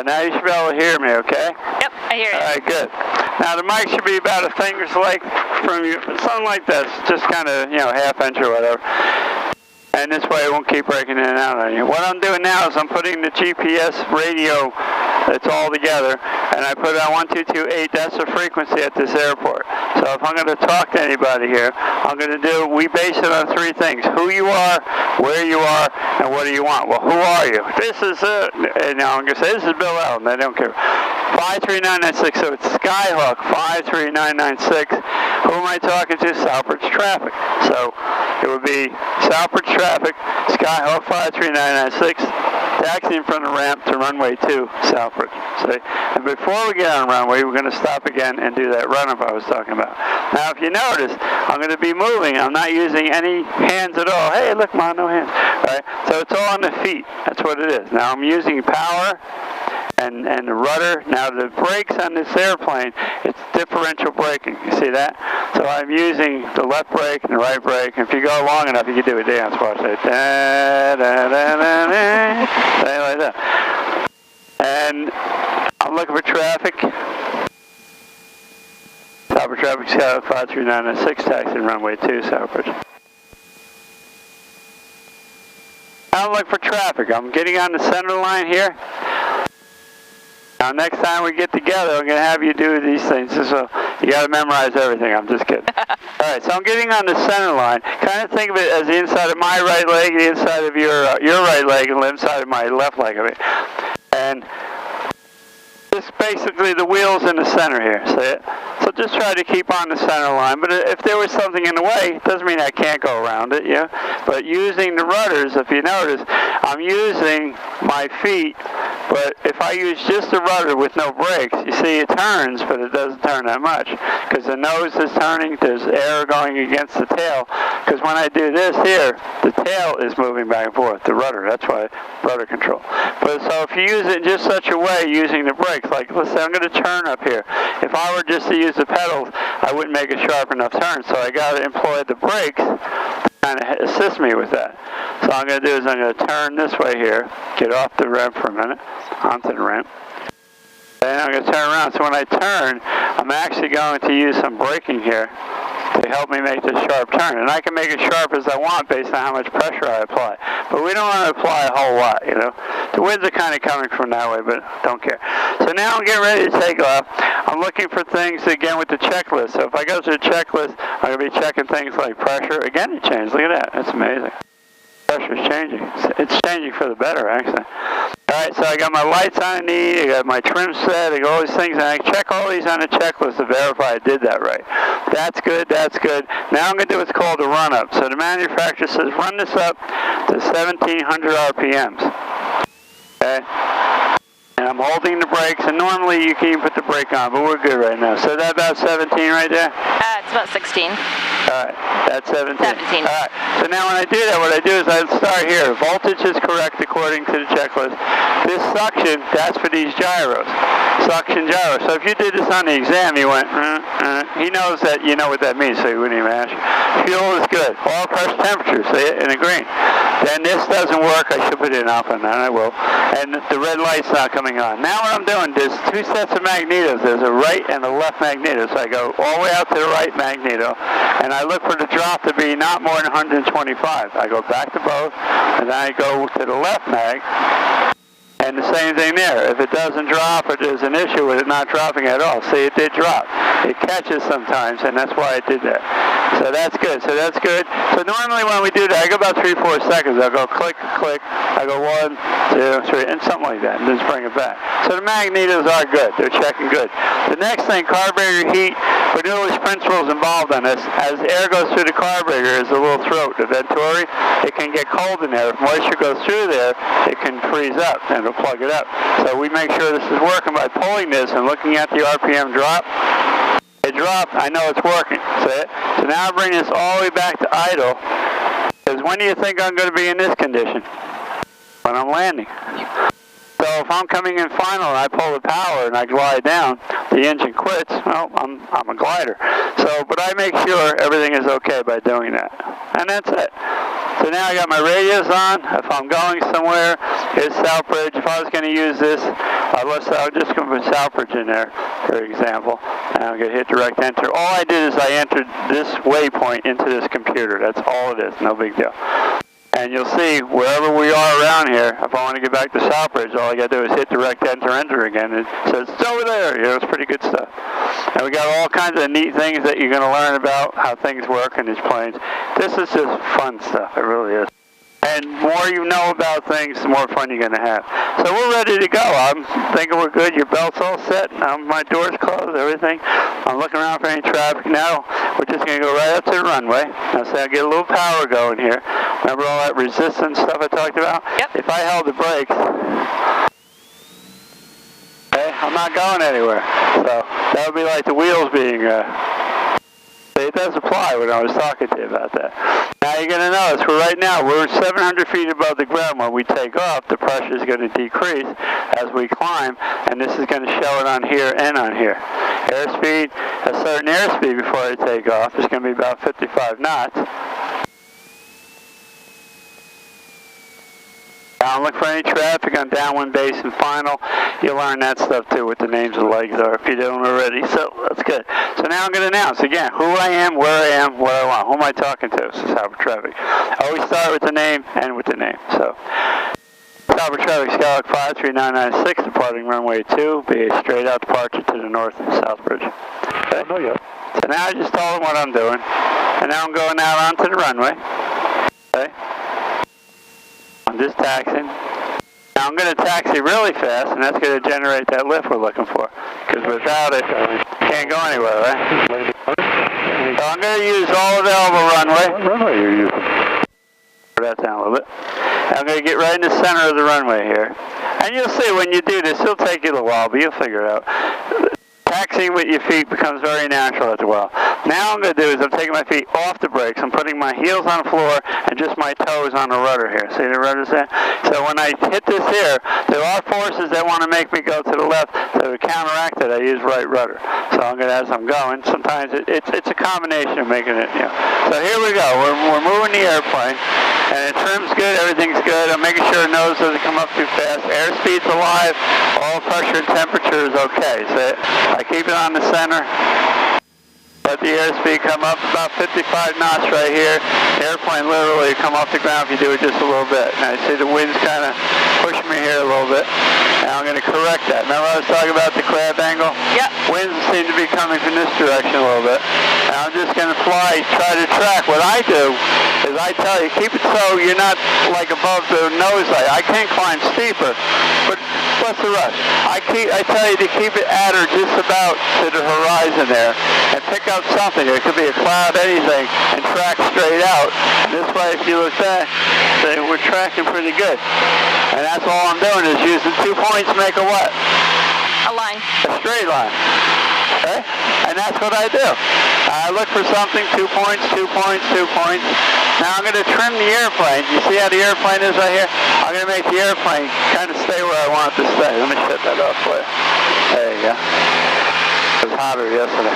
Now you should be able to hear me, okay? Yep, I hear you. All right, good. Now the mic should be about a finger's length from you, something like this, just kind of, half inch or whatever. And this way it won't keep breaking in and out on you. What I'm doing now is I'm putting the GPS radio, it's all together, and I put it on 1228, that's the frequency at this airport. So if I'm going to talk to anybody here, we base it on three things: who you are, where you are, and what do you want. Well, who are you? This is and now I'm going to say, this is Bill Allen, they don't care. 53996, so it's Skyhawk 53996. Who am I talking to? Southbridge Traffic. So it would be Southbridge Traffic, Skyhawk 53996, taxiing from the ramp to runway 2, Southbridge. So, and before we get on runway, we're going to stop again and do that run-up I was talking about. Now, if you notice, I'm going to be moving. I'm not using any hands at all. Hey, look, Mom, no hands. All right? So it's all on the feet. That's what it is. Now, I'm using power and the rudder. Now the brakes on this airplane, it's differential braking. You see that? So I'm using the left brake and the right brake. If you go long enough, you can do a dance. Watch that. Da, da, da, da, da, like that. And I'm looking for traffic. Southbridge Traffic, Skyhawk 53996, taxi runway 2, Southbridge. I'm looking for traffic. I'm getting on the center line here. Now, next time we get together, I'm going to have you do these things. So you got to memorize everything. I'm just kidding. All right, so I'm getting on the center line. Kind of think of it as the inside of my right leg, the inside of your right leg, and the inside of my left leg of it. And just basically the wheels in the center here. So just try to keep on the center line. But if there was something in the way, it doesn't mean I can't go around it, yeah? But using the rudders, if you notice, I'm using my feet. But if I use just the rudder with no brakes, you see it turns, but it doesn't turn that much. Because the nose is turning, there's air going against the tail. Because when I do this here, the tail is moving back and forth, the rudder. That's why rudder control. But so if you use it in just such a way, using the brakes, like let's say I'm going to turn up here. If I were just to use the pedals, I wouldn't make a sharp enough turn. So I got to employ the brakes to kind of assist me with that. So all I'm going to do is I'm going to turn this way here, get off the ramp for a minute, onto the ramp. And I'm going to turn around. So when I turn, I'm actually going to use some braking here to help me make this sharp turn. And I can make it sharp as I want based on how much pressure I apply. But we don't want to apply a whole lot, The winds are kind of coming from that way, but don't care. So now I'm getting ready to take off. I'm looking for things, again, with the checklist. So if I go through the checklist, I'm going to be checking things like pressure. Again, it changed. Look at that. That's amazing. Pressure's changing. It's changing for the better, actually. All right, so I got my lights on the knee, I got my trim set, I got all these things, and I check all these on the checklist to verify I did that right. That's good, that's good. Now I'm going to do what's called a run-up. So the manufacturer says run this up to 1,700 RPMs. Okay? And I'm holding the brakes, and normally you can even put the brake on, but we're good right now. So that about 17 right there? It's about 16. All right, that's 17. 17. All right, so now when I do that, what I do is I start here. Voltage is correct according to the checklist. This suction, that's for these gyros. Suction gyros. So if you did this on the exam, you went, he knows that you know what that means, so he wouldn't even ask you. Fuel is good. Oil pressure temperature, see it in the green. Then this doesn't work. I should put it up on that, I will. And the red light's not coming on. Now what I'm doing, there's two sets of magnetos. There's a right and a left magneto. So I go all the way out to the right magneto, and I look for the drop to be not more than 125. I go back to both, and then I go to the left mag, and the same thing there. If it doesn't drop or there's an issue with it not dropping at all, see, it did drop. It catches sometimes, and that's why I did that. So that's good. So that's good. So normally when we do that, I go about 3-4 seconds. I'll go click, click. I go 1, 2, 3, and something like that, and just bring it back. So the magnetos are good. They're checking good. The next thing, carburetor heat. But numerous principles involved on this. As air goes through the carburetor, there's a little throat, the venturi. It can get cold in there. If moisture goes through there, it can freeze up, and it'll plug it up. So we make sure this is working by pulling this and looking at the RPM drop. It dropped. I know it's working. See it? So now I bring this all the way back to idle. Because when do you think I'm going to be in this condition? When I'm landing. So if I'm coming in final and I pull the power and I glide down, the engine quits, well, I'm a glider. So, but I make sure everything is okay by doing that. And that's it. So now I got my radios on. If I'm going somewhere, it's Southbridge. If I was going to use this I'll just go with Southbridge in there, for example, and I'm going to hit direct enter. All I did is I entered this waypoint into this computer. That's all it is, no big deal. And you'll see wherever we are around here, if I want to get back to Southbridge, all I got to do is hit direct enter again. It says it's over there. You know, it's pretty good stuff. And we got all kinds of neat things that you're going to learn about how things work in these planes. This is just fun stuff. It really is. And more you know about things, the more fun you're going to have. So we're ready to go. I'm thinking we're good. Your belt's all set. My door's closed, everything. I'm looking around for any traffic now. We're just going to go right up to the runway. Now, say I get a little power going here. Remember all that resistance stuff I talked about? Yep. If I held the brakes, okay, I'm not going anywhere. So that would be like the wheels being... it does apply when I was talking to you about that. Now you're going to notice, right now we're 700 feet above the ground. When we take off, the pressure is going to decrease as we climb, and this is going to show it on here and on here. Airspeed, a certain airspeed before I take off is going to be about 55 knots. Now look for any traffic on downwind base and final. You'll learn that stuff too, what the names of the legs are if you don't already. So that's good. So now I'm going to announce again who I am, where I am, what I want. Who am I talking to? This is Harbor Traffic. I always start with the name and with the name. So Harbor Traffic, Skyhawk 53996, departing runway 2. Be a straight out departure to the north and Southbridge. Okay? Oh, yeah. So now I just told them what I'm doing. And now I'm going out onto the runway. Okay? I'm just taxiing. Now I'm going to taxi really fast, and that's going to generate that lift we're looking for. Because without it, you can't go anywhere, right? So I'm going to use all available runway. What runway are you using? Put that down a little bit. And I'm going to get right in the center of the runway here. And you'll see when you do this, it'll take you a little while, but you'll figure it out. Taxiing with your feet becomes very natural as well. Now what I'm going to do is I'm taking my feet off the brakes. I'm putting my heels on the floor and just my toes on the rudder here. See the rudder's there? So when I hit this here, there are forces that want to make me go to the left. So to counteract it, I use right rudder. So I'm going to, as I'm going, sometimes it's a combination of making it, you know. So here we go. We're moving the airplane. And the trim's good, everything's good. I'm making sure the nose doesn't come up too fast. Airspeed's alive. All pressure and temperature is okay. So I keep it on the center. Let the airspeed come up about 55 knots right here. The airplane literally come off the ground if you do it just a little bit. Now you see the wind's kind of pushing me here a little bit. Now I'm going to correct that. Remember I was talking about the crab angle? Yep. Winds seem to be coming from this direction a little bit. Now I'm just going to try to track. What I do is I tell you, keep it so you're not like above the nose light. I can't climb steeper, but what's the rush? I tell you to keep it at or just about to the horizon there and pick up something. It could be a cloud, anything, and track straight out. This way, if you look back, we're tracking pretty good. And that's all I'm doing is using 2 points to make a what? A line. A straight line. Okay? And that's what I do. I look for something, 2 points, 2 points, 2 points. Now I'm going to trim the airplane. You see how the airplane is right here? I'm going to make the airplane kind of stay where I want it to stay. Let me shut that off for you. There you go. It was hotter yesterday.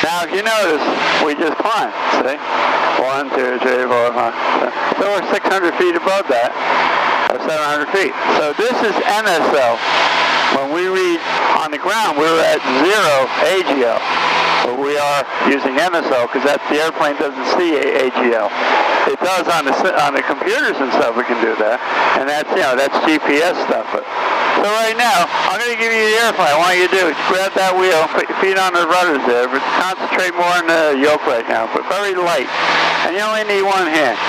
Now if you notice, we just climbed, see? 1, 2, 3, 4, 5. So we're 600 feet above that, or 700 feet. So this is MSL. When we read on the ground, we're at 0 AGL. But we are using MSL because the airplane doesn't see AGL. It does on the computers and stuff. We can do that, and that's GPS stuff. But so right now, I'm going to give you the airplane. What you do is grab that wheel, put your feet on the rudders there, but concentrate more on the yoke right now. But very light, and you only need one hand.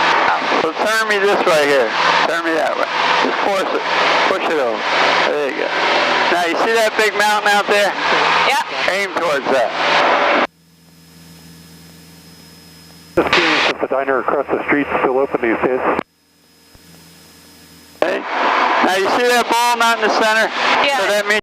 So turn me this right here. Turn me that way. Just force it. Push it over. There you go. Now you see that big mountain out there? Yep. Aim towards that. Just curious if the diner across the street is still open these days. Okay. Now you see that ball out in the center? Yeah. So that means